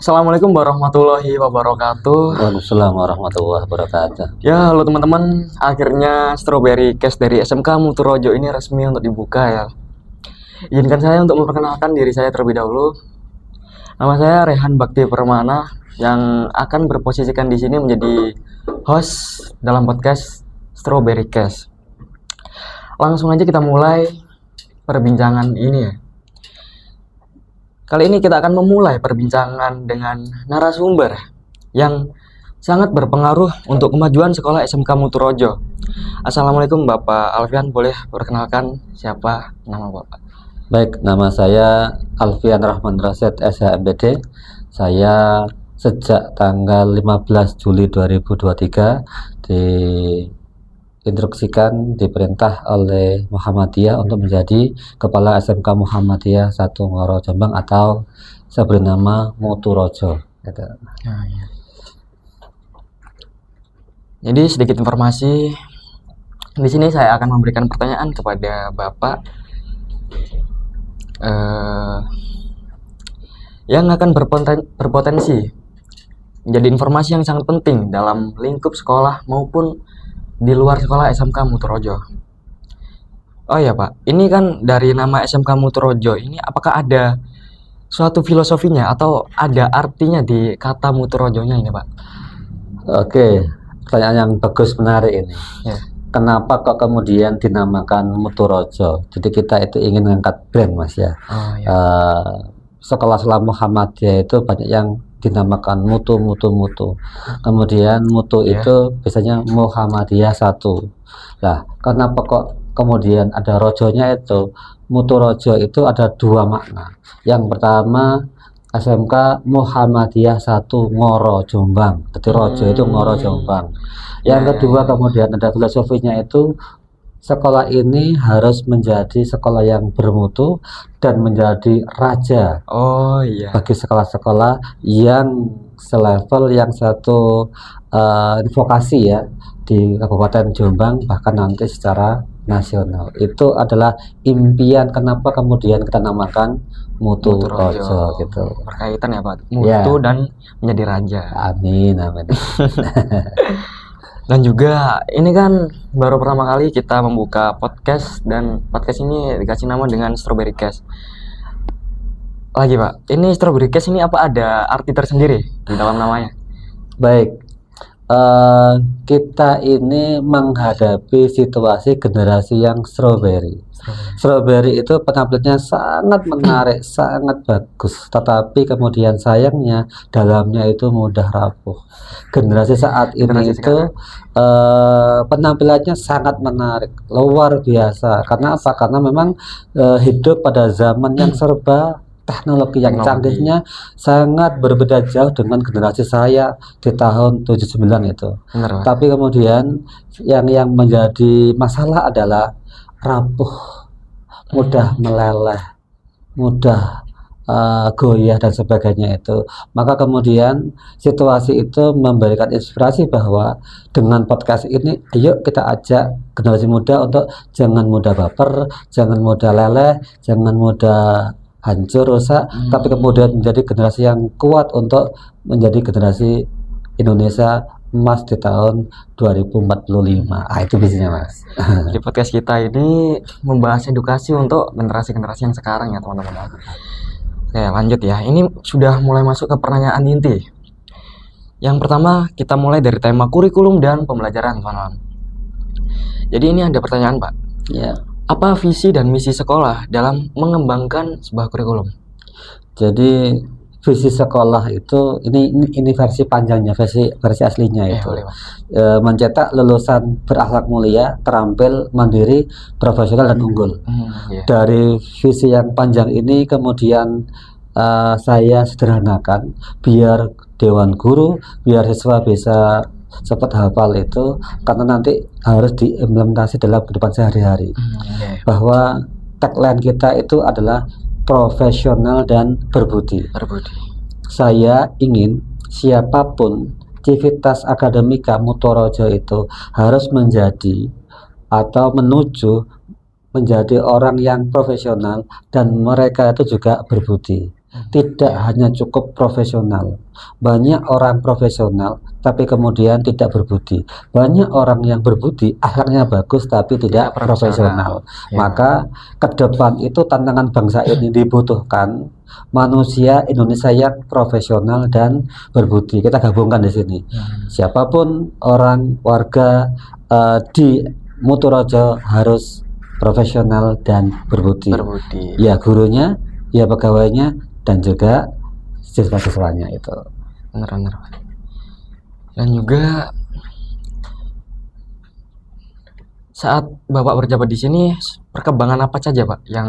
Assalamualaikum warahmatullahi wabarakatuh. Waalaikumsalam warahmatullahi wabarakatuh. Ya, halo teman-teman. Akhirnya Strawberry Cash dari SMK Muturojo ini resmi untuk dibuka ya. Izinkan saya untuk memperkenalkan diri saya terlebih dahulu. Nama saya Rehan Bakti Permana yang akan berposisikan di sini menjadi host dalam podcast Strawberry Cash. Langsung aja kita mulai perbincangan ini ya. Kali ini kita akan memulai perbincangan dengan narasumber yang sangat berpengaruh untuk kemajuan sekolah SMK Muturojo. Assalamualaikum Bapak Alfian, boleh perkenalkan siapa nama Bapak? Baik, nama saya Alfian Rahman Rasyid SHMPD. Saya sejak tanggal 15 Juli 2023 diperintah oleh Muhammadiyah untuk menjadi Kepala SMK Muhammadiyah 1 Ngoro Jombang atau seberi nama Muturojo. Gitu. Nah, ya. Jadi sedikit informasi di sini saya akan memberikan pertanyaan kepada Bapak yang akan berpotensi menjadi informasi yang sangat penting dalam lingkup sekolah maupun di luar sekolah SMK Muturojo. Oh ya Pak, ini kan dari nama SMK Muturojo ini apakah ada suatu filosofinya atau ada artinya di kata Muturojonya ini Pak? Oke, pertanyaan yang bagus, menarik ini. Ya. Kenapa kok kemudian dinamakan Muturojo? Jadi kita itu ingin mengangkat brand, Mas ya. Oh, ya. Sekolah-sekolah Muhammadiyah itu banyak yang dinamakan mutu. Kemudian mutu itu biasanya Muhammadiyah 1. Nah, kenapa kok kemudian ada rojonya itu? Muturojo itu ada 2 makna. Yang pertama, SMK Muhammadiyah 1 Ngoro Jombang. Jadi rojo itu Ngoro Jombang. Yang kedua kemudian ada filosofinya itu sekolah ini harus menjadi sekolah yang bermutu dan menjadi raja bagi sekolah-sekolah yang selevel, yang satu vokasi ya di Kabupaten Jombang, bahkan nanti secara nasional. Itu adalah impian kenapa kemudian kita namakan Muturojo gitu. Berkaitan ya Pak, mutu dan menjadi raja. Amin, amin. Dan juga ini kan baru pertama kali kita membuka podcast dan podcast ini dikasih nama dengan Strawberry Cash. Lagi Pak, ini Strawberry Cash ini apa ada arti tersendiri di dalam namanya? Baik, kita ini menghadapi situasi generasi yang strawberry. Strawberry itu penampilannya sangat menarik, sangat bagus, tetapi kemudian sayangnya dalamnya itu mudah rapuh. Generasi saat ini itu penampilannya sangat menarik, luar biasa. Karena apa? Karena memang hidup pada zaman yang serba teknologi yang canggihnya sangat berbeda jauh dengan generasi saya di tahun 79 itu. Benar, tapi kemudian yang menjadi masalah adalah rapuh, mudah meleleh, mudah goyah dan sebagainya itu. Maka kemudian situasi itu memberikan inspirasi bahwa dengan podcast ini ayo kita ajak generasi muda untuk jangan mudah baper, jangan mudah leleh, jangan mudah hancur, rusak, tapi kemudian menjadi generasi yang kuat untuk menjadi generasi Indonesia emas di tahun 2045. Itu visinya Mas. Di podcast kita ini membahas edukasi untuk generasi-generasi yang sekarang ya teman-teman. Oke, lanjut ya. Ini sudah mulai masuk ke pertanyaan inti. Yang pertama kita mulai dari tema kurikulum dan pembelajaran teman-teman. Jadi ini ada pertanyaan Pak. Ya. Apa visi dan misi sekolah dalam mengembangkan sebuah kurikulum? Jadi visi sekolah itu ini versi panjangnya, versi aslinya itu mencetak lulusan berakhlak mulia, terampil, mandiri, profesional dan unggul. Dari visi yang panjang ini kemudian saya sederhanakan biar dewan guru, biar siswa bisa cepat hafal itu, karena nanti harus diimplementasi dalam kehidupan sehari-hari. Bahwa tagline kita itu adalah profesional dan berbudi. Saya ingin siapapun civitas akademika Muturojo itu harus menjadi atau menuju menjadi orang yang profesional dan mereka itu juga berbudi. Tidak hanya cukup profesional. Banyak orang profesional tapi kemudian tidak berbudi. Banyak orang yang berbudi akhirnya bagus tapi tidak profesional. Ya. Maka ke depan itu tantangan bangsa ini dibutuhkan manusia Indonesia yang profesional dan berbudi. Kita gabungkan di sini. Siapapun orang warga di Muturojo harus profesional dan berbudi. Ya gurunya, ya pegawainya, dan juga siswa-siswanya itu. Benar. Dan juga saat Bapak berjabat di sini, perkembangan apa saja Pak yang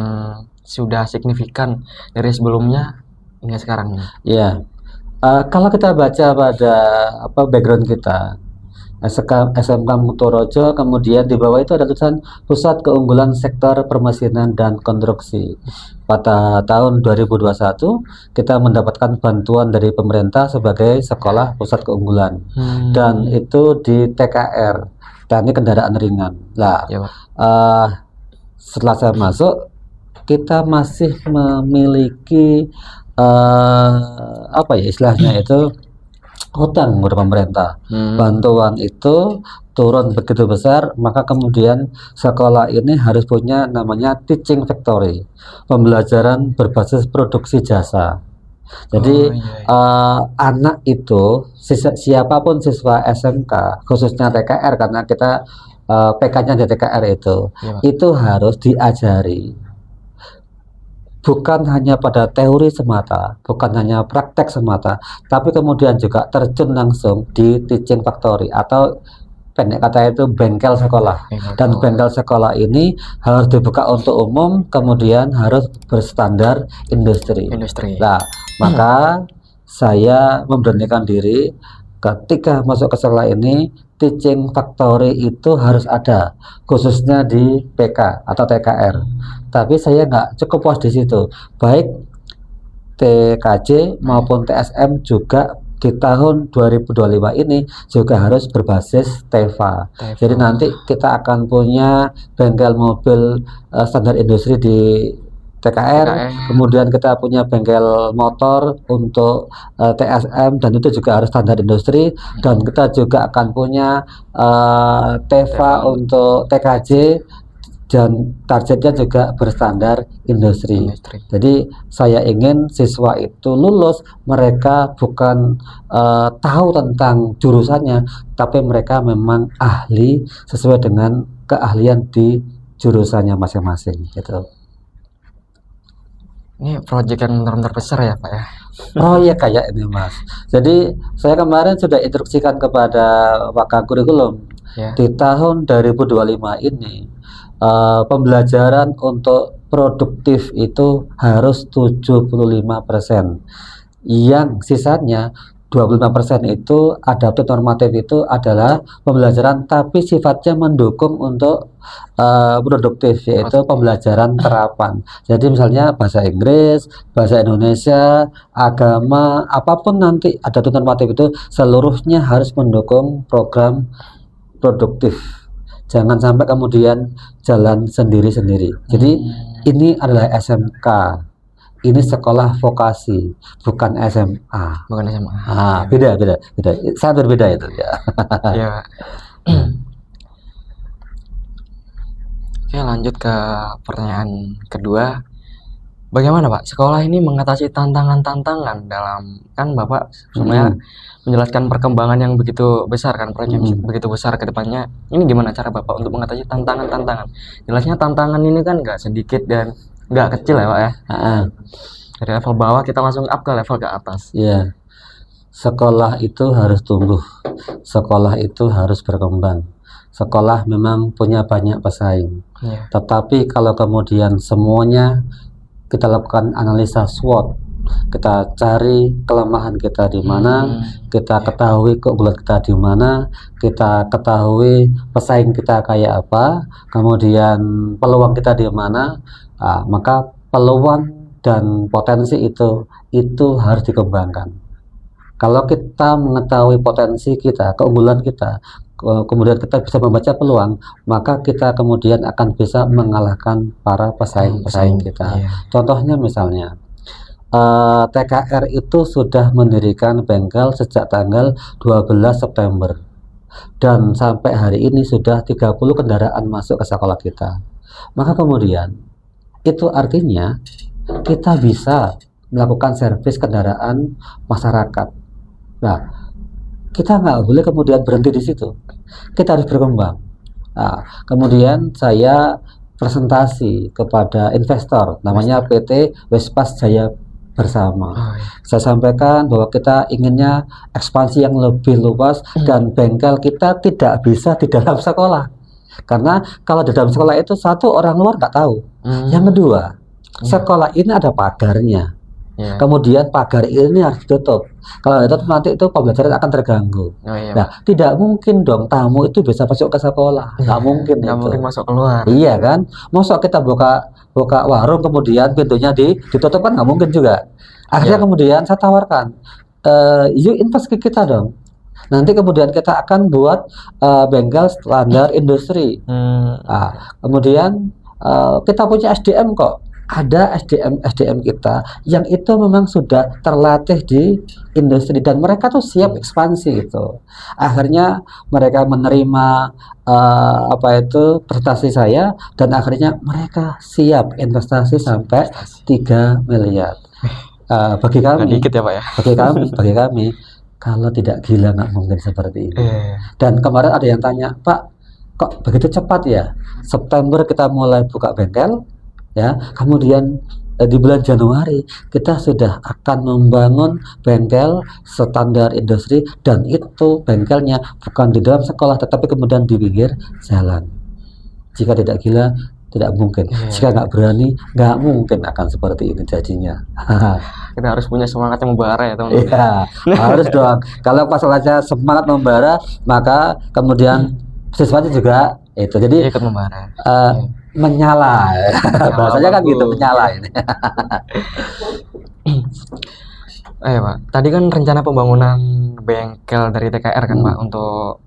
sudah signifikan dari sebelumnya hingga sekarang? Ya, kalau kita baca pada background kita, SMK Muturojo, kemudian di bawah itu ada tulisan Pusat Keunggulan Sektor Permesinan dan Konstruksi. Pada tahun 2021 kita mendapatkan bantuan dari pemerintah sebagai sekolah pusat keunggulan, dan itu di TKR, teknik kendaraan ringan. Nah, Ya, Pak. setelah saya masuk, kita masih memiliki istilahnya itu hutang kepada pemerintah. Bantuan itu turun begitu besar, maka kemudian sekolah ini harus punya namanya teaching factory, pembelajaran berbasis produksi jasa. Jadi anak itu siapapun siswa SMK, khususnya TKR, karena kita PK-nya di TKR itu harus diajari. Bukan hanya pada teori semata, bukan hanya praktek semata, tapi kemudian juga terjun langsung di teaching factory, atau pendek kata itu bengkel sekolah. Dan bengkel sekolah ini harus dibuka untuk umum, kemudian harus berstandar industri. Nah, maka saya memberanikan diri ketika masuk ke sekolah ini, teaching factory itu harus ada, khususnya di PK atau TKR. Tapi saya nggak cukup puas di situ. Baik TKJ maupun TSM juga di tahun 2025 ini juga harus berbasis TEVA. Jadi nanti kita akan punya bengkel mobil standar industri di TKR, kemudian kita punya bengkel motor untuk TSM, dan itu juga harus standar industri, dan kita juga akan punya TEVA untuk TKJ, dan targetnya juga berstandar industri. Jadi saya ingin siswa itu lulus, mereka bukan tahu tentang jurusannya, tapi mereka memang ahli sesuai dengan keahlian di jurusannya masing-masing gitu. Ini proyek yang benar-benar besar ya Pak ya? Proyek kayak ini Mas. Jadi saya kemarin sudah instruksikan kepada Wakil Kurikulum di tahun 2025 ini pembelajaran untuk produktif itu harus 75%. Yang sisanya 25% itu adaptif normatif, itu adalah pembelajaran tapi sifatnya mendukung untuk produktif, yaitu pembelajaran terapan. Jadi misalnya bahasa Inggris, bahasa Indonesia, agama, apapun nanti adaptif normatif itu seluruhnya harus mendukung program produktif. Jangan sampai kemudian jalan sendiri-sendiri. Jadi ini adalah SMK. Ini sekolah vokasi, bukan SMA. Bukan SMA. Beda. Sangat berbeda itu ya. Ya. Oke, lanjut ke pertanyaan kedua. Bagaimana Pak sekolah ini mengatasi tantangan-tantangan dalam, kan Bapak sebenarnya menjelaskan perkembangan yang begitu besar kan, proyek yang begitu besar ke depannya. Ini gimana cara Bapak untuk mengatasi tantangan-tantangan? Jelasnya tantangan ini kan nggak sedikit dan nggak kecil ya Pak ya. Dari level bawah kita langsung up ke level ke atas. Iya. Sekolah itu harus tumbuh. Sekolah itu harus berkembang. Sekolah memang punya banyak pesaing. Tetapi kalau kemudian semuanya kita lakukan analisa SWOT, kita cari kelemahan kita di mana, kita ketahui keunggulan kita di mana, kita ketahui pesaing kita kayak apa, kemudian peluang kita di mana, maka peluang dan potensi itu harus dikembangkan. Kalau kita mengetahui potensi kita, keunggulan kita, kemudian kita bisa membaca peluang, maka kita kemudian akan bisa mengalahkan para pesaing-pesaing kita. Contohnya misalnya TKR itu sudah mendirikan bengkel sejak tanggal 12 September dan sampai hari ini sudah 30 kendaraan masuk ke sekolah kita. Maka kemudian itu artinya kita bisa melakukan servis kendaraan masyarakat. Nah, kita nggak boleh kemudian berhenti di situ. Kita harus berkembang. Nah, kemudian saya presentasi kepada investor, namanya PT Wespas Jaya Bersama. Saya sampaikan bahwa kita inginnya ekspansi yang lebih luas dan bengkel kita tidak bisa di dalam sekolah. Karena kalau di dalam sekolah itu satu orang luar nggak tahu. Yang kedua, sekolah ini ada pagarnya. Kemudian pagar ini harus ditutup. Kalau ditutup nanti itu pembelajaran akan terganggu. Nah, tidak mungkin dong tamu itu bisa masuk ke sekolah. Nggak mungkin. Nggak mungkin masuk keluar. Iya kan? Masuk kita buka warung kemudian pintunya ditutup kan nggak mungkin juga. Akhirnya kemudian saya tawarkan, yuk invest ke kita dong. Nanti kemudian kita akan buat bengkel standar industri. Nah, kemudian kita punya SDM kok. Ada SDM kita yang itu memang sudah terlatih di industri dan mereka tuh siap ekspansi gitu. Akhirnya mereka menerima prestasi saya dan akhirnya mereka siap investasi sampai 3 miliar. Bagi kami, dikit ya Pak ya. Bagi kami, kalau tidak gila nggak mungkin seperti ini. Dan kemarin ada yang tanya, Pak, kok begitu cepat ya? September kita mulai buka bengkel. Ya, kemudian di bulan Januari kita sudah akan membangun bengkel standar industri dan itu bengkelnya bukan di dalam sekolah tetapi kemudian di pinggir jalan. Jika tidak gila tidak mungkin. Jika nggak berani nggak mungkin akan seperti ini jadinya. Kita harus punya semangat yang membara ya teman-teman. Iya, harus dong. Kalau masalahnya semangat membara maka kemudian siswanya juga itu jadi ikut membara. Menyala. Bahasanya kan gitu, menyala ini. Pak, tadi kan rencana pembangunan bengkel dari TKR kan Pak untuk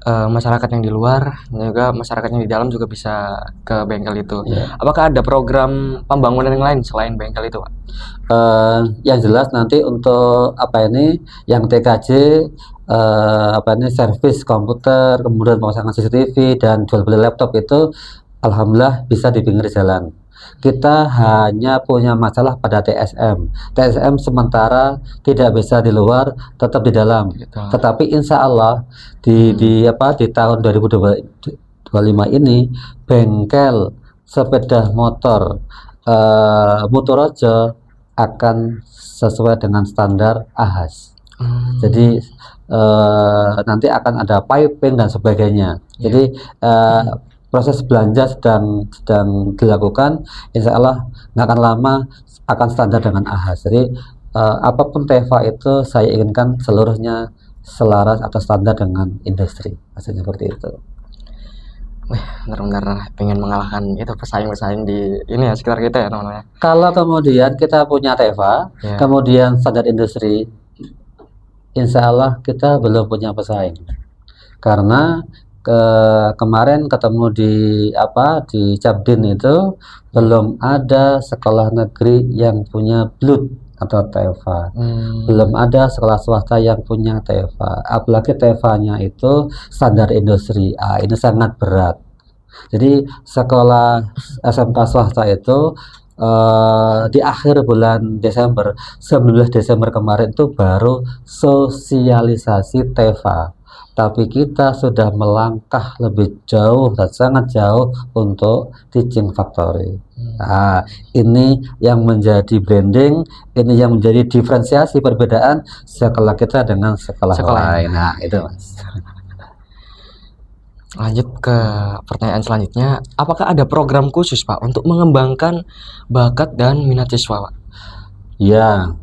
masyarakat yang di luar dan juga masyarakat yang di dalam juga bisa ke bengkel itu. Apakah ada program pembangunan yang lain selain bengkel itu Pak? Yang jelas nanti untuk yang TKJ servis komputer, kemudian pemasangan CCTV dan jual beli laptop itu alhamdulillah bisa di pinggir jalan. Kita hanya punya masalah pada TSM. TSM sementara tidak bisa di luar, tetap di dalam. Tetapi insya Allah di tahun 2025 ini bengkel sepeda motor Mutorojo akan sesuai dengan standar AHAS. Jadi nanti akan ada piping dan sebagainya. Jadi proses belanja sedang dilakukan. Insya Allah nggak akan lama akan standar dengan AHAS. Jadi apapun TEVA itu saya inginkan seluruhnya selaras atau standar dengan industri. Maksudnya seperti itu. Benar-benar pengen mengalahkan itu pesaing-pesaing di ini ya sekitar kita ya teman-teman. Kalau kemudian kita punya TEVA, kemudian standar industri, insya Allah kita belum punya pesaing. Karena kemarin ketemu di Cabdin itu belum ada sekolah negeri yang punya BLUT atau TEVA. Belum ada sekolah swasta yang punya TEVA. Apalagi TEVA-nya itu standar industri. Ini sangat berat. Jadi sekolah SMK swasta itu di akhir bulan Desember, 19 Desember kemarin itu baru sosialisasi TEVA. Tapi kita sudah melangkah lebih jauh dan sangat jauh untuk teaching factory. Nah, ini yang menjadi branding, ini yang menjadi diferensiasi perbedaan sekolah kita dengan sekolah lain. Nah, itu Mas. Lanjut ke pertanyaan selanjutnya, apakah ada program khusus Pak untuk mengembangkan bakat dan minat siswa Pak? Ya,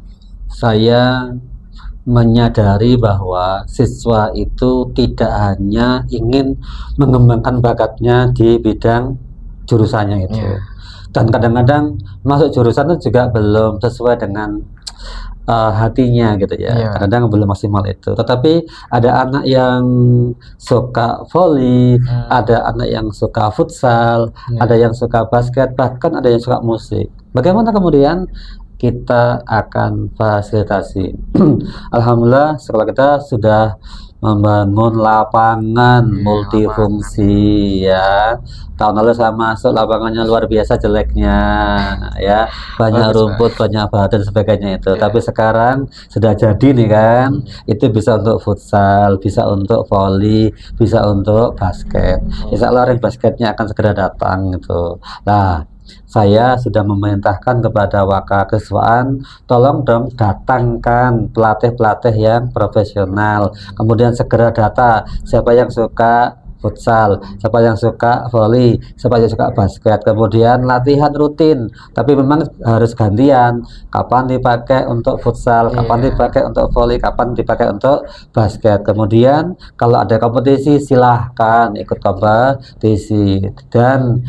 saya menyadari bahwa siswa itu tidak hanya ingin mengembangkan bakatnya di bidang jurusannya itu. Dan kadang-kadang masuk jurusan itu juga belum sesuai dengan hatinya gitu ya. Iya. Kadang belum maksimal itu. Tetapi ada anak yang suka volley, ada anak yang suka futsal, Iya. ada yang suka basket, bahkan ada yang suka musik. Bagaimana kemudian kita akan fasilitasi? Alhamdulillah sekolah kita sudah membangun lapangan Iya, multifungsi ya. Tahun lalu saya masuk, lapangannya luar biasa jeleknya ya, banyak Bagus, rumput, banyak batu dan sebagainya itu. Iya. Tapi sekarang sudah jadi nih kan, itu bisa untuk futsal, bisa untuk volley, bisa untuk basket. Insya Allah ring basketnya akan segera datang gitu. Nah, saya sudah memerintahkan kepada wakakiswaan, tolong dong datangkan pelatih-pelatih yang profesional. Kemudian segera data siapa yang suka futsal, siapa yang suka volley, siapa yang suka basket. Kemudian latihan rutin, tapi memang harus gantian. Kapan dipakai untuk futsal, kapan Iya. dipakai untuk volley, kapan dipakai untuk basket. Kemudian kalau ada kompetisi silahkan ikut kompetisi. Dan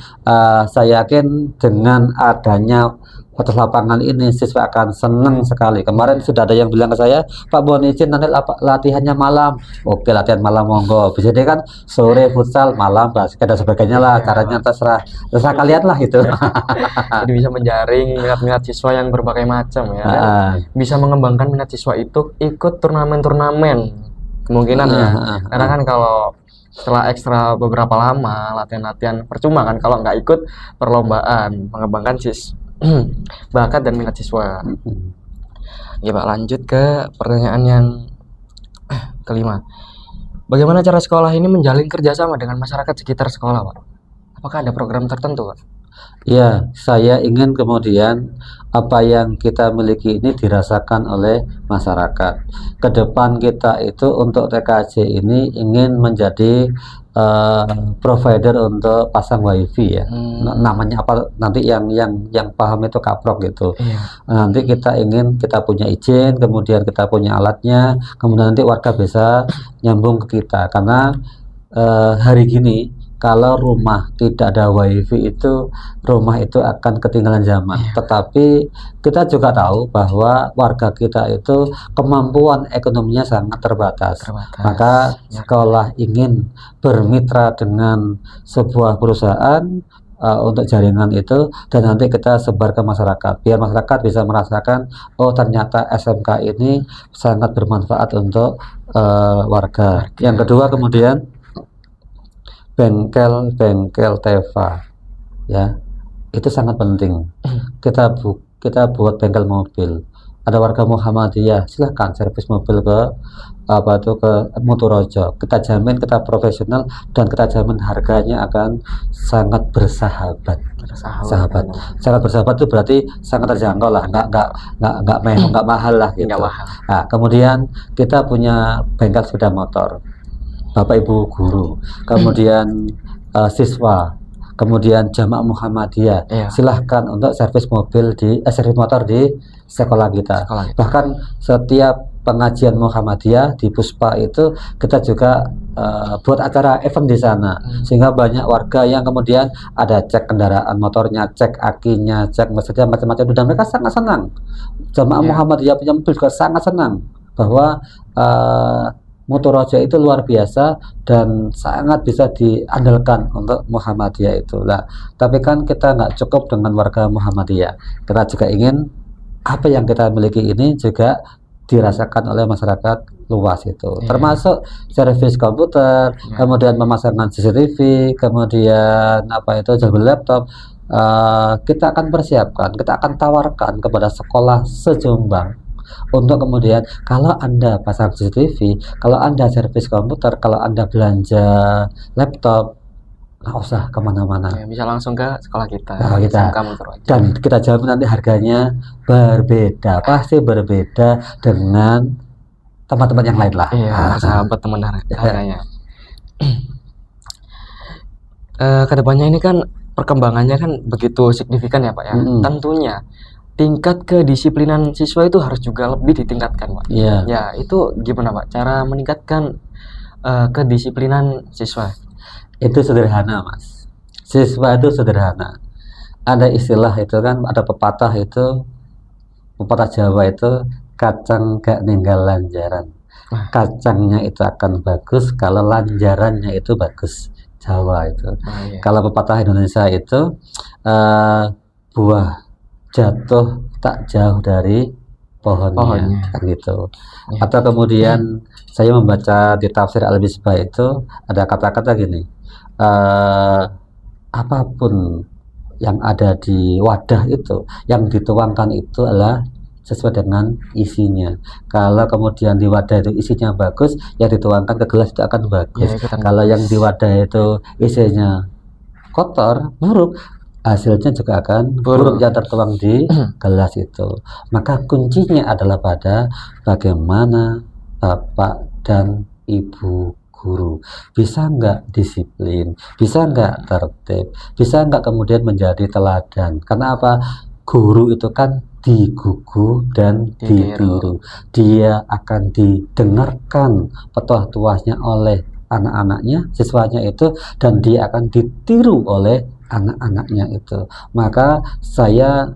saya yakin dengan adanya atas lapangan ini siswa akan senang sekali. Kemarin sudah ada yang bilang ke saya, Pak mohon izin nanti latihannya malam. Oke, latihan malam monggo. Bisa deh kan sore futsal, malam basket dan sebagainya lah. Caranya terserah kalian lah itu. Jadi bisa menjaring minat-minat siswa yang berbagai macam ya. Dan bisa mengembangkan minat siswa itu ikut turnamen-turnamen kemungkinan ya. Karena kan kalau setelah ekstra beberapa lama latihan-latihan percuma kan kalau nggak ikut perlombaan, mengembangkan bakat dan minat siswa. Ya Pak, lanjut ke pertanyaan yang kelima. Bagaimana cara sekolah ini menjalin kerjasama dengan masyarakat sekitar sekolah, Pak? Apakah ada program tertentu, Pak? Ya, saya ingin kemudian apa yang kita miliki ini dirasakan oleh masyarakat. Ke depan kita itu untuk TKJ ini ingin menjadi provider untuk pasang wifi ya. Namanya apa nanti yang paham itu kaprok gitu. Iya. Nanti kita punya izin, kemudian kita punya alatnya, kemudian nanti warga bisa nyambung ke kita. Karena hari gini kalau rumah tidak ada wifi itu rumah itu akan ketinggalan zaman. Tetapi kita juga tahu bahwa warga kita itu kemampuan ekonominya sangat terbatas. Maka sekolah ingin bermitra dengan sebuah perusahaan untuk jaringan itu dan nanti kita sebar ke masyarakat biar masyarakat bisa merasakan oh ternyata SMK ini sangat bermanfaat untuk warga. Yang kedua kemudian bengkel Teva ya, itu sangat penting. Kita buat bengkel mobil. Ada warga Muhammadiyah, silahkan servis mobil ke ke Motorojo. Kita jamin kita profesional dan kita jamin harganya akan sangat bersahabat. Sangat bersahabat itu berarti sangat terjangkau lah, nggak mahal lah gitu. Nah, kemudian kita punya bengkel sepeda motor. Bapak Ibu guru, kemudian siswa, kemudian jamaah Muhammadiyah, silahkan untuk servis motor di sekolah kita. Bahkan setiap pengajian Muhammadiyah di Puspa itu kita juga buat acara event di sana, sehingga banyak warga yang kemudian ada cek kendaraan motornya, cek akinya, cek mesinnya macam-macam, dan mereka sangat senang. Jamaah Muhammadiyah punya mobil juga sangat senang bahwa Motorojo itu luar biasa dan sangat bisa diandalkan untuk Muhammadiyah itu. Nah, tapi kan kita nggak cukup dengan warga Muhammadiyah. Kita juga ingin apa yang kita miliki ini juga dirasakan oleh masyarakat luas itu. Termasuk servis komputer, kemudian pemasangan CCTV, kemudian jaga laptop. Kita akan persiapkan, kita akan tawarkan kepada sekolah sejombang untuk kemudian kalau Anda pasang CCTV, kalau Anda servis komputer, kalau Anda belanja laptop, nggak usah kemana-mana, bisa langsung ke sekolah kita. Dan kita jamin nanti harganya berbeda, pasti berbeda dengan tempat-tempat yang lain lah. Sahabat teman harganya. Kedepannya ini kan perkembangannya kan begitu signifikan ya Pak ya. Tentunya tingkat kedisiplinan siswa itu harus juga lebih ditingkatkan, Pak. Ya, itu gimana, Pak? Cara meningkatkan kedisiplinan siswa? Itu sederhana, Mas. Siswa itu sederhana. Ada istilah itu kan, ada pepatah Jawa itu, kacang gak ninggal lanjaran. Kacangnya itu akan bagus kalau lanjarannya itu bagus. Jawa itu. Iya. Kalau pepatah Indonesia itu buah jatuh tak jauh dari pohonnya, kan gitu. Iya. Atau kemudian saya membaca di tafsir Al-Misbah itu ada kata-kata gini, apapun yang ada di wadah itu, yang dituangkan itu adalah sesuai dengan isinya. Kalau kemudian di wadah itu isinya bagus, yang dituangkan ke gelas itu akan bagus. Ya, Kalau yang di wadah itu isinya kotor, buruk, hasilnya juga akan buruk yang tertuang di gelas itu. Maka kuncinya adalah pada bagaimana Bapak dan Ibu guru bisa nggak disiplin, bisa nggak tertib, bisa nggak kemudian menjadi teladan. Karena apa? Guru itu kan digugu dan ditiru. Dia akan didengarkan petuah-tuahnya oleh anak-anaknya, siswanya itu, dan dia akan ditiru oleh anak-anaknya itu. Maka saya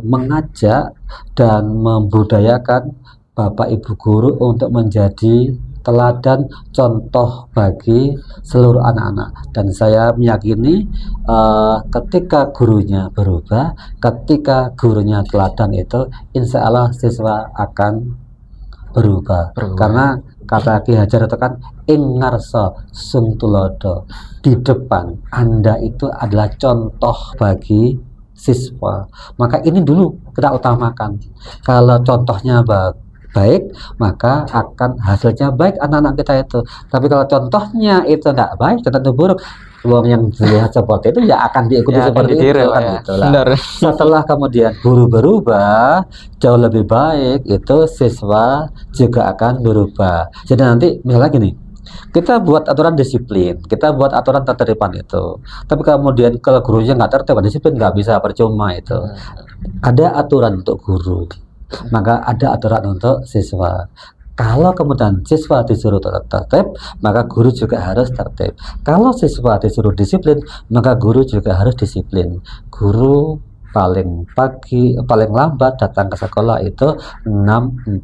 mengajak dan membudayakan Bapak Ibu guru untuk menjadi teladan contoh bagi seluruh anak-anak, dan saya meyakini ketika gurunya berubah, ketika gurunya teladan itu, insya Allah siswa akan berubah. Karena kata Ki Hajar itu kan ingarso sungtulodo, di depan Anda itu adalah contoh bagi siswa. Maka ini dulu kita utamakan. Kalau contohnya baik, maka akan hasilnya baik anak-anak kita itu. Tapi kalau contohnya itu nggak baik, tentu buruk. Uang yang dilihat seperti itu ya akan diikuti Ya, seperti ditiru, itu kan ya. gitu lah. Benar. Setelah kemudian guru berubah jauh lebih baik, itu siswa juga akan berubah. Jadi nanti misalnya gini, kita buat aturan disiplin, kita buat aturan ketertiban itu. Tapi kemudian kalau gurunya nggak tertib, disiplin nggak bisa, percuma itu. Ada aturan untuk guru, maka ada aturan untuk siswa. Kalau kemudian siswa disuruh tertib, maka guru juga harus tertib. Kalau siswa disuruh disiplin, maka guru juga harus disiplin. Guru paling lambat datang ke sekolah itu 6.45.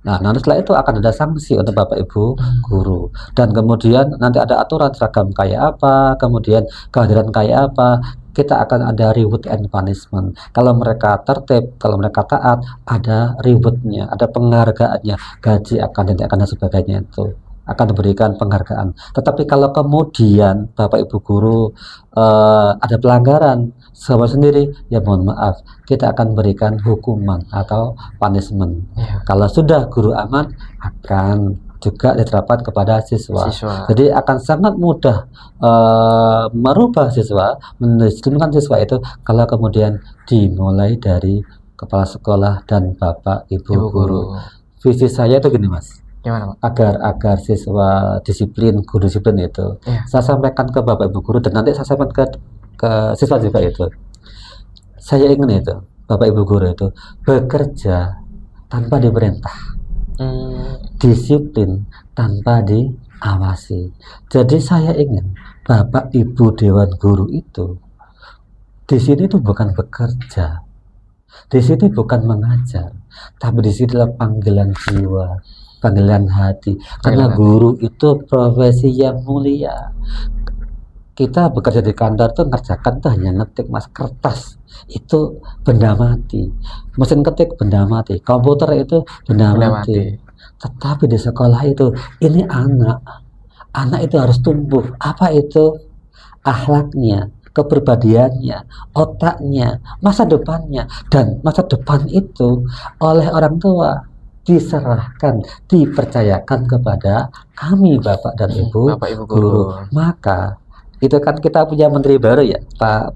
Nah, nanti setelah itu akan ada sanksi untuk Bapak Ibu guru. Dan kemudian nanti ada aturan seragam kayak apa, kemudian kehadiran kayak apa. Kita akan ada reward and punishment. Kalau mereka tertib, kalau mereka taat, ada rewardnya, ada penghargaannya, gaji akan dan sebagainya itu akan diberikan penghargaan. Tetapi kalau kemudian Bapak Ibu guru ada pelanggaran sama sendiri, ya mohon maaf, kita akan berikan hukuman atau punishment. Kalau sudah guru aman, akan juga diterapkan kepada siswa. Jadi akan sangat mudah merubah siswa, mendisiplinkan siswa itu kalau kemudian dimulai dari kepala sekolah dan Bapak Ibu guru. Visi saya itu gini, Mas. Gimana, Pak? Agar siswa disiplin, guru disiplin itu. Saya sampaikan ke Bapak Ibu guru, dan nanti saya sampaikan ke siswa juga itu. Saya ingin itu Bapak Ibu guru itu bekerja tanpa diperintah, disiplin tanpa diawasi. Jadi saya ingin Bapak Ibu Dewan Guru itu di sini itu bukan bekerja, di sini bukan mengajar, tapi di sini adalah panggilan jiwa, panggilan hati. Karena guru itu profesi yang mulia. Kita bekerja di kantor tuh ngerjakan tuh hanya ngetik, Mas, kertas itu benda mati, mesin ketik benda mati, komputer itu benda mati. Tetapi di sekolah itu, ini anak itu harus tumbuh. Apa itu? Akhlaknya, kepribadiannya, otaknya, masa depannya. Dan masa depan itu oleh orang tua diserahkan, dipercayakan kepada kami, Bapak dan Ibu guru. Maka itu kan kita punya menteri baru ya, Pak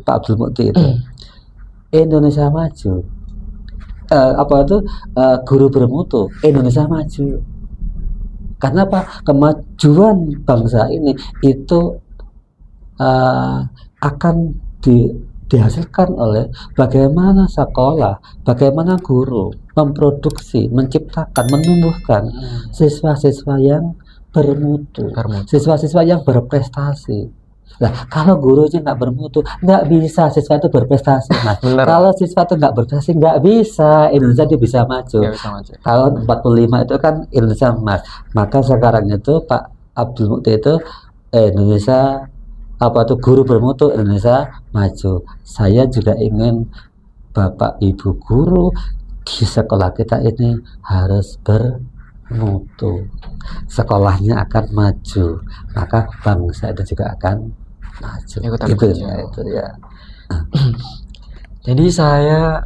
Abdul Mukti itu. Indonesia maju. Guru bermutu, Indonesia maju. Karena apa? Kemajuan bangsa ini itu akan dihasilkan oleh bagaimana sekolah, bagaimana guru memproduksi, menciptakan, menumbuhkan siswa-siswa yang bermutu, siswa-siswa yang berprestasi. Lah, kalau gurunya nggak bermutu, nggak bisa siswa itu berprestasi, Mas. Bener. Kalau siswa itu nggak berprestasi, nggak bisa Indonesia itu bisa maju. Nggak bisa maju. Tahun 45 itu kan Indonesia emas. Maka sekarang itu Pak Abdul Mukti itu Indonesia apa tuh guru bermutu, Indonesia maju. Saya juga ingin Bapak Ibu guru di sekolah kita ini harus bermutu. Sekolahnya akan maju, maka bangsa itu juga akan maju. Ikutan Itu maju. ya, itu ya. Jadi saya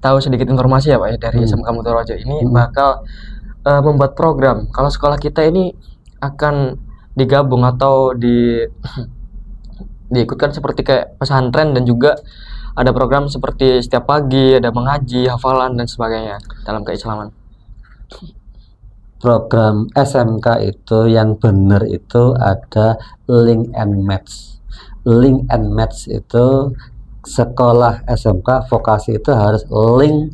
tahu sedikit informasi ya Pak ya dari SMK Muturojo ini bakal membuat program kalau sekolah kita ini akan digabung atau diikutkan seperti kayak pesantren, dan juga ada program seperti setiap pagi ada mengaji, hafalan dan sebagainya dalam keislaman. Program SMK itu yang benar itu ada link and match. Link and match itu sekolah SMK vokasi itu harus link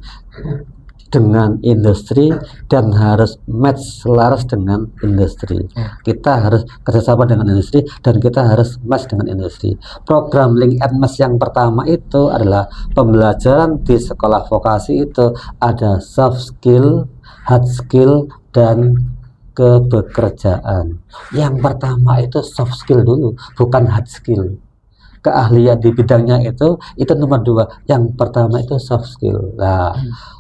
dengan industri dan harus match selaras dengan industri. Kita harus kerjasama dengan industri dan kita harus match dengan industri. Program link and match yang pertama itu adalah pembelajaran di sekolah vokasi itu ada soft skill, hard skill, dan kebekerjaan. Yang pertama itu soft skill dulu, bukan hard skill. Keahlian di bidangnya itu nomor 2. Yang pertama itu soft skill. Nah,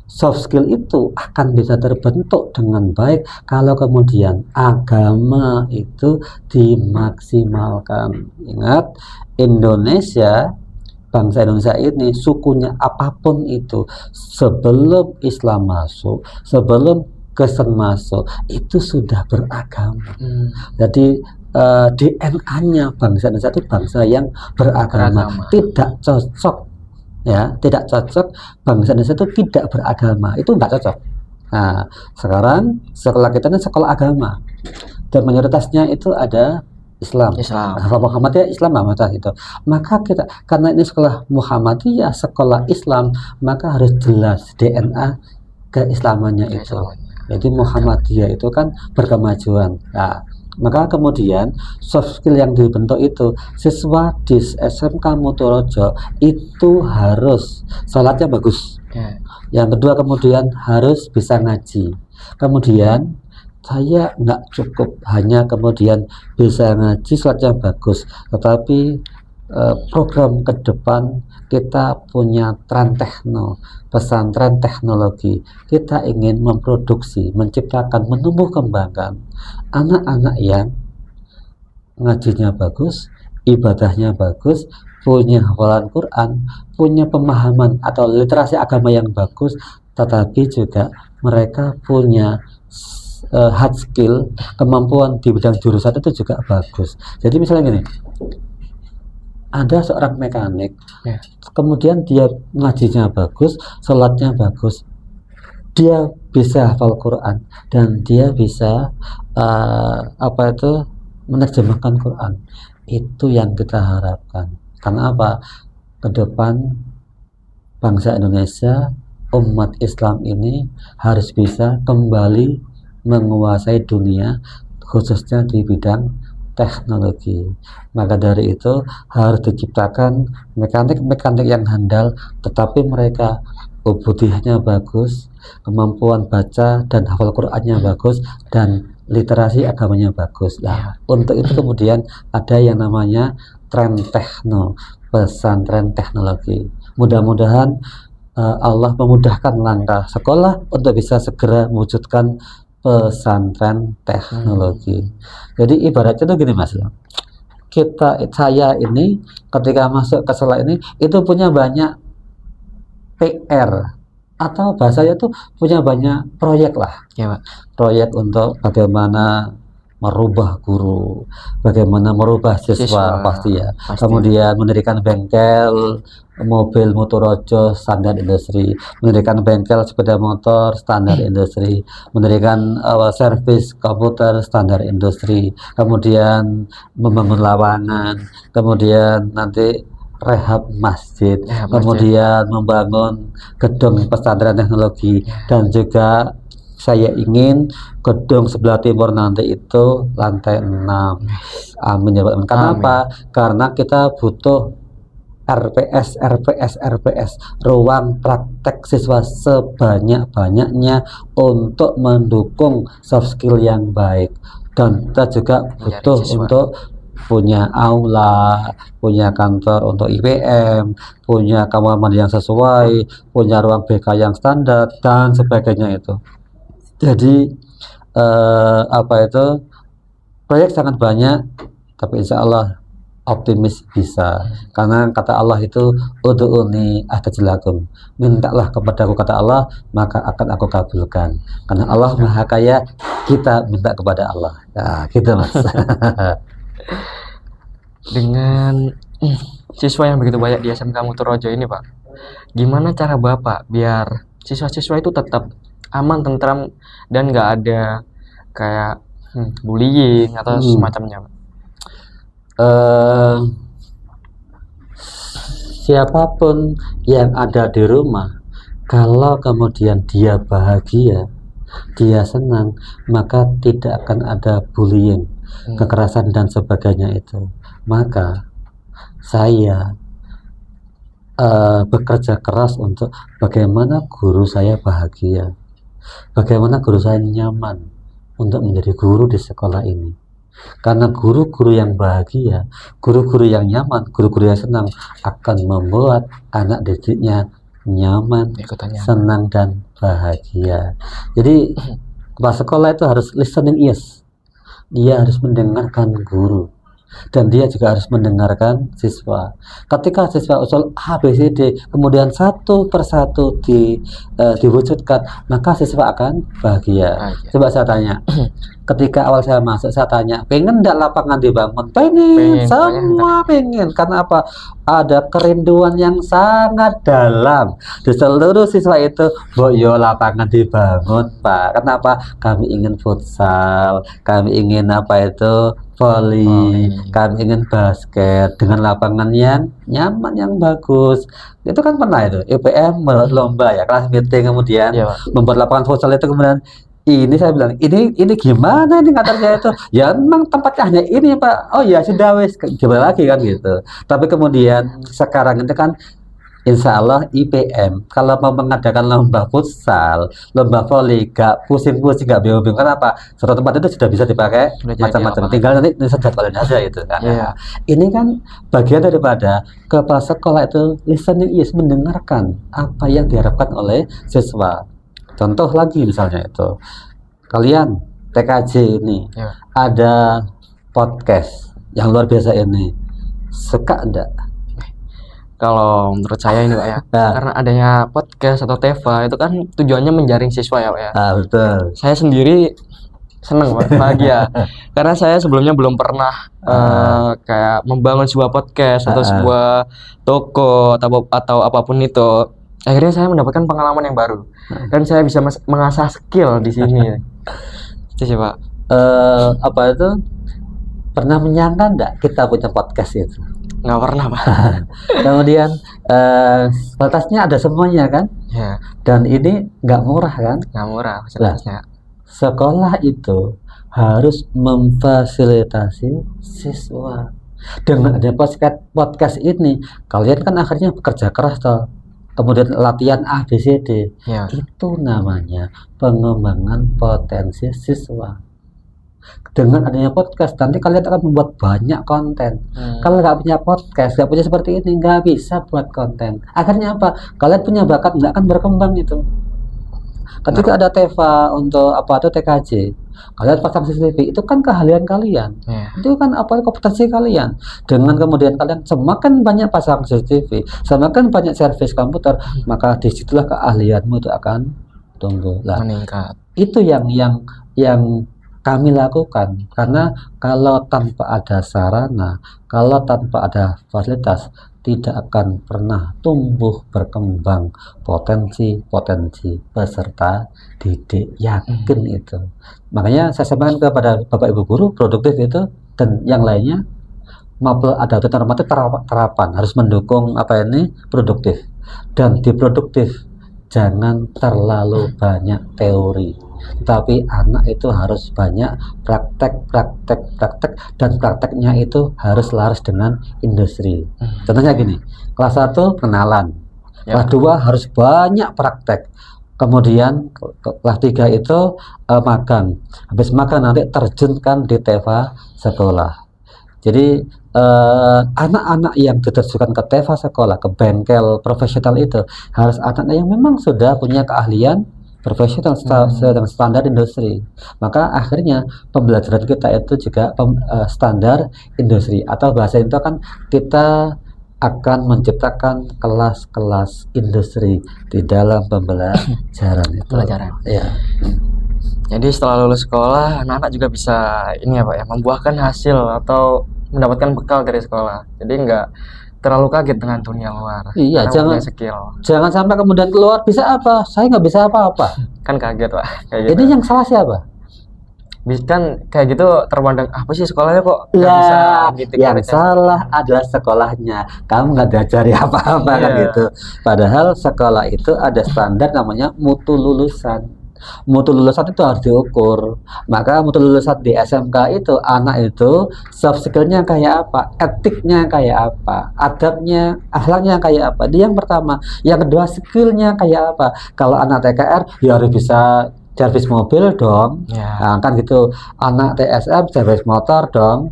soft skill itu akan bisa terbentuk dengan baik kalau kemudian agama itu dimaksimalkan. Ingat, Indonesia, bangsa Indonesia ini sukunya apapun itu, sebelum Islam masuk, sebelum Kristen masuk, itu sudah beragama. Jadi DNA-nya bangsa Indonesia itu bangsa yang beragama. Tidak cocok ya, tidak cocok bangsa Indonesia itu tidak beragama, itu nggak cocok. Nah, sekarang sekolah kita ini sekolah agama dan mayoritasnya itu ada Islam. Muhammadiyah Islam mayoritas itu. Maka kita, karena ini sekolah Muhammadiyah, sekolah Islam, maka harus jelas DNA keislamannya itu. Jadi Muhammadiyah itu kan berkemajuan. Nah, maka kemudian soft skill yang dibentuk itu, siswa di SMK Muturojo itu harus sholatnya bagus. Yang kedua kemudian harus bisa ngaji. Kemudian saya nggak cukup hanya kemudian bisa ngaji, sholatnya bagus, tetapi program ke depan kita punya Trantechno, pesantren teknologi. Kita ingin memproduksi, menciptakan, menumbuh kembangkan anak-anak yang ngajinya bagus, ibadahnya bagus, punya hafalan Quran, punya pemahaman atau literasi agama yang bagus, tetapi juga mereka punya hard skill, kemampuan di bidang jurusan itu juga bagus. Jadi misalnya gini, ada seorang mekanik, kemudian dia ngajinya bagus, sholatnya bagus, dia bisa hafal Quran dan dia bisa menerjemahkan Quran. Itu yang kita harapkan. Karena apa? Ke depan bangsa Indonesia, umat Islam ini harus bisa kembali menguasai dunia, khususnya di bidang teknologi. Maka dari itu harus diciptakan mekanik-mekanik yang handal, tetapi mereka budiahnya bagus, kemampuan baca dan hafal Qurannya bagus, dan literasi agamanya bagus. Nah, untuk itu kemudian ada yang namanya Trantechno, pesantren teknologi. Mudah-mudahan Allah memudahkan langkah sekolah untuk bisa segera mewujudkan pesantren teknologi. Jadi ibaratnya tuh gini Mas, saya ini ketika masuk ke sekolah ini itu punya banyak PR, atau bahasanya tuh punya banyak proyek lah ya Pak. Proyek untuk bagaimana merubah guru, bagaimana merubah siswa pasti ya. Kemudian mendirikan bengkel mobil Muturojo standar industri, mendirikan bengkel sepeda motor standar industri, mendirikan servis komputer standar industri, kemudian membangun lapangan, kemudian nanti rehab masjid, kemudian membangun gedung pesantren teknologi, dan juga saya ingin gedung sebelah timur nanti itu lantai 6. Amin ya Pak. Kenapa? Karena kita butuh RPS, ruang praktek siswa sebanyak-banyaknya untuk mendukung soft skill yang baik. Dan kita juga butuh untuk punya aula, punya kantor untuk IPM, punya kamar mandi yang sesuai, punya ruang BK yang standar dan sebagainya itu. Jadi proyek sangat banyak, tapi insya Allah optimis bisa, karena kata Allah itu ud'uni astajib lakum, mintalah kepadaku kata Allah maka akan aku kabulkan, karena Allah maha kaya, kita minta kepada Allah. Nah, gitu Mas. Dengan siswa yang begitu banyak di SMK Muturojo ini Pak, gimana cara Bapak biar siswa-siswa itu tetap aman, tentram, dan nggak ada kayak bullying atau semacamnya Pak? Siapapun yang ada di rumah, kalau kemudian dia bahagia, dia senang, maka tidak akan ada bullying, kekerasan dan sebagainya itu. Maka saya bekerja keras untuk bagaimana guru saya bahagia, bagaimana guru saya nyaman untuk menjadi guru di sekolah ini. Karena guru-guru yang bahagia, guru-guru yang nyaman, guru-guru yang senang akan membuat anak didiknya nyaman, senang dan bahagia. Jadi kepala sekolah itu harus listening ears. Dia harus mendengarkan guru, dan dia juga harus mendengarkan siswa. Ketika siswa usul A, B, C, D, kemudian satu persatu diwujudkan, maka siswa akan bahagia. Coba saya tanya, ketika awal saya masuk, saya tanya, pengen enggak lapangan dibangun? Pengen, semua pengen. Karena apa? Ada kerinduan yang sangat dalam di seluruh siswa itu. Boyo lapangan dibangun Pak. Kenapa? Kami ingin futsal, kami ingin volley, kami ingin basket dengan lapangan yang nyaman, yang bagus. Itu kan pernah itu IPM lomba ya, kelas meeting, kemudian membuat lapangan futsal itu, kemudian ini saya bilang, ini gimana ini ngaturnya itu? Ya memang tempatnya hanya ini Pak. Oh ya sudah wes, gimana lagi kan gitu. Tapi kemudian sekarang itu kan insya Allah IPM kalau mau mengadakan lomba futsal, lomba volley, gak pusing-pusing, gak bingung-bingung. Kenapa? Suatu tempat itu sudah bisa dipakai macam-macam. Tinggal nanti jadwalin aja itu kan. Ini kan bagian daripada kepala sekolah itu listening is, mendengarkan apa yang diharapkan oleh siswa. Contoh lagi misalnya itu, kalian TKJ ini ada podcast yang luar biasa ini, suka enggak? Kalau menurut saya ini Pak ya, karena adanya podcast atau TEVA itu kan tujuannya menjaring siswa ya Pak ya. Betul. Saya sendiri senang Pak, bahagia. Karena saya sebelumnya belum pernah kayak membangun sebuah podcast atau sebuah toko atau apapun itu. Akhirnya saya mendapatkan pengalaman yang baru dan saya bisa mengasah skill di sini. Itu sih Pak. Pernah menyangka enggak kita punya podcast itu? Nggak pernah Pak. Kemudian batasnya ada semuanya kan? Ya. Dan ini nggak murah kan? Nggak murah fasilitasnya. Sekolah itu harus memfasilitasi siswa. Dengan ada podcast ini, kalian kan akhirnya bekerja keras toh. Kemudian latihan A, B, C, D. Itu namanya pengembangan potensi siswa. Dengan adanya podcast, nanti kalian akan membuat banyak konten. Kalau nggak punya podcast, nggak punya seperti ini, nggak bisa buat konten. Akhirnya apa? Kalian punya bakat nggak akan berkembang itu. Ketika ada TEVA untuk TKJ, kalian pasang CCTV, itu kan keahlian kalian. Itu kan kompetensi kalian. Dengan kemudian kalian semakin banyak pasang CCTV, semakin banyak servis komputer, maka disitulah keahlianmu itu akan tumbuh. Meningkat. Itu yang kami lakukan, karena kalau tanpa ada sarana, kalau tanpa ada fasilitas, tidak akan pernah tumbuh berkembang potensi peserta didik. Yakin itu. Makanya saya sampaikan kepada Bapak Ibu guru, produktif itu dan yang lainnya maupun ada normatif terapan harus mendukung produktif. Dan di produktif jangan terlalu banyak teori. Tetapi anak itu harus banyak praktek, dan prakteknya itu harus laras dengan industri. Contohnya gini, kelas 1 kenalan, Ya. kelas 2 harus banyak praktek. Kemudian kelas 3 itu magang. Habis magang nanti terjunkan di TV sekolah. Jadi anak-anak yang diterjunkan ke TV sekolah, ke bengkel profesional itu harus anak yang memang sudah punya keahlian profesional sedang standar industri. Maka akhirnya pembelajaran kita itu juga standar industri, atau bahasa itu kan kita akan menciptakan kelas-kelas industri di dalam pembelajaran itu. Ya. Jadi setelah lulus sekolah, anak-anak juga bisa ini ya Pak ya, membuahkan hasil atau mendapatkan bekal dari sekolah. Jadi nggak terlalu kaget dengan dunia luar. Iya, Karena punya skill. jangan sampai kemudian keluar bisa apa? Saya nggak bisa apa-apa. Kan kaget Pak. Kayak gitu. Jadi yang salah siapa? Kan kayak gitu terpandang apa sih sekolahnya kok nggak bisa gitu. Yang salah adalah sekolahnya. Kamu nggak diajari apa-apa kan gitu. Padahal sekolah itu ada standar namanya mutu lulusan. Mutu lulusan itu harus diukur. Maka mutu lulusan di SMK itu anak itu soft skillnya kayak apa, etiknya kayak apa, adabnya, akhlaknya kayak apa. Dia yang pertama. Yang kedua skillnya kayak apa. Kalau anak TKR ya harus bisa servis mobil dong, nah, kan gitu. Anak TSM servis motor dong,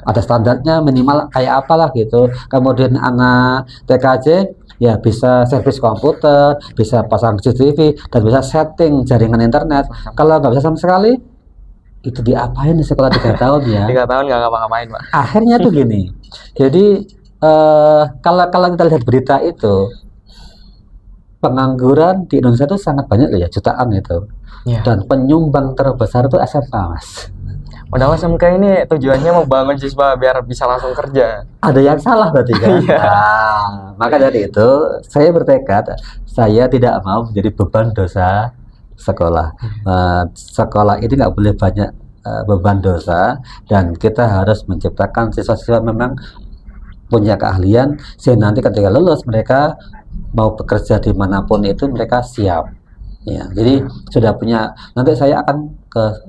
ada standarnya minimal kayak apalah gitu. Kemudian anak TKJ ya bisa servis komputer, bisa pasang CCTV, dan bisa setting jaringan internet. Kalau nggak bisa sama sekali, itu diapain di sekolah 3 tahun ya? 3 tahun nggak ngapa-ngapain Pak. Akhirnya tuh gini, jadi kalau kita lihat berita itu, pengangguran di Indonesia itu sangat banyak loh ya, jutaan itu. Dan penyumbang terbesar itu SMK, Mas. Padahal SMK ini tujuannya membangun siswa biar bisa langsung kerja. Ada yang salah berarti kan? Nah, maka dari itu saya bertekad, saya tidak mau menjadi beban dosa sekolah. Sekolah ini nggak boleh banyak beban dosa, dan kita harus menciptakan siswa-siswa memang punya keahlian, sehingga nanti ketika lulus mereka mau bekerja dimanapun itu mereka siap. Ya, jadi sudah punya. Nanti saya akan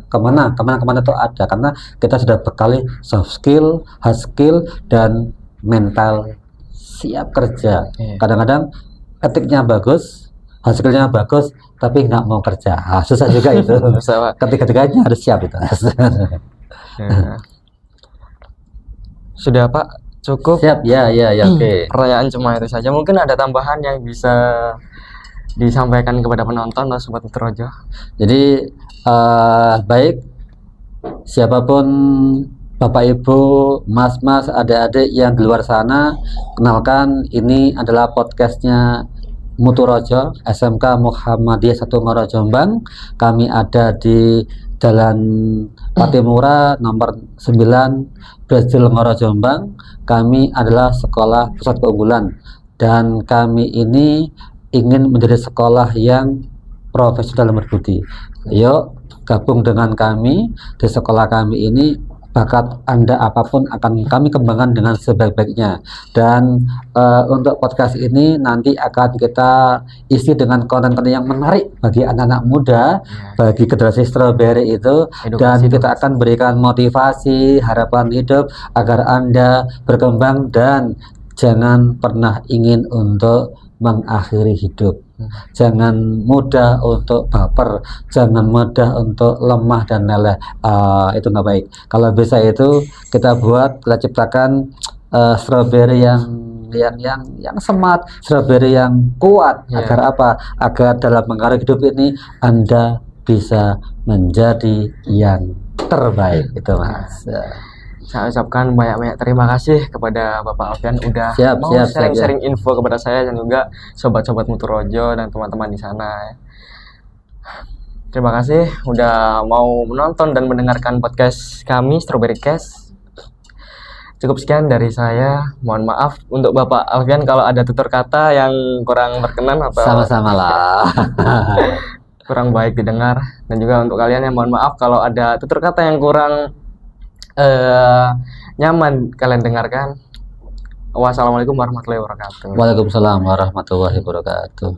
kemana itu ada, karena kita sudah bekali soft skill, hard skill, dan mental siap kerja. Kadang-kadang etiknya bagus, hard skillnya bagus, tapi nggak mau kerja. Susah juga itu. Ketiga-tiganya harus siap itu. Sudah Pak, cukup. Siap ya, oke. Pertanyaan cuma itu saja. Mungkin ada tambahan yang bisa disampaikan kepada penonton atau Sobat Muturojo. Jadi baik siapapun Bapak Ibu, Mas-mas, adik-adik yang di luar sana, kenalkan ini adalah podcastnya Muturojo SMK Muhammadiyah 1 Ngoro Jombang. Kami ada di Jalan Patimura nomor 9 Brazil Ngoro Jombang. Kami adalah sekolah pusat keunggulan, dan kami ini ingin menjadi sekolah yang profesional dan berbudi. Yuk gabung dengan kami di sekolah kami ini. Bakat Anda apapun akan kami kembangkan dengan sebaik-baiknya. Dan untuk podcast ini nanti akan kita isi dengan konten-konten yang menarik bagi anak-anak muda, bagi generasi strawberry itu, dan kita akan berikan motivasi, harapan hidup agar Anda berkembang dan jangan pernah ingin untuk mengakhiri hidup. Jangan mudah untuk baper, jangan mudah untuk lemah dan meleleh. Itu nggak baik. Kalau bisa itu kita ciptakan strawberry yang smart, strawberry yang kuat. Agar apa? Agar dalam mengarungi hidup ini Anda bisa menjadi yang terbaik. Itu Mas. Saya ucapkan banyak-banyak terima kasih kepada Bapak Alfian udah mau sharing-sharing info kepada saya dan juga sobat-sobat Muturojo dan teman-teman di sana. Terima kasih udah mau menonton dan mendengarkan podcast kami Strawberry Cast. Cukup sekian dari saya. Mohon maaf untuk Bapak Alfian kalau ada tutur kata yang kurang berkenan atau sama-sama lah. kurang baik didengar, dan juga untuk kalian yang mohon maaf kalau ada tutur kata yang kurang nyaman kalian dengarkan. Wassalamualaikum warahmatullahi wabarakatuh. Waalaikumsalam warahmatullahi wabarakatuh.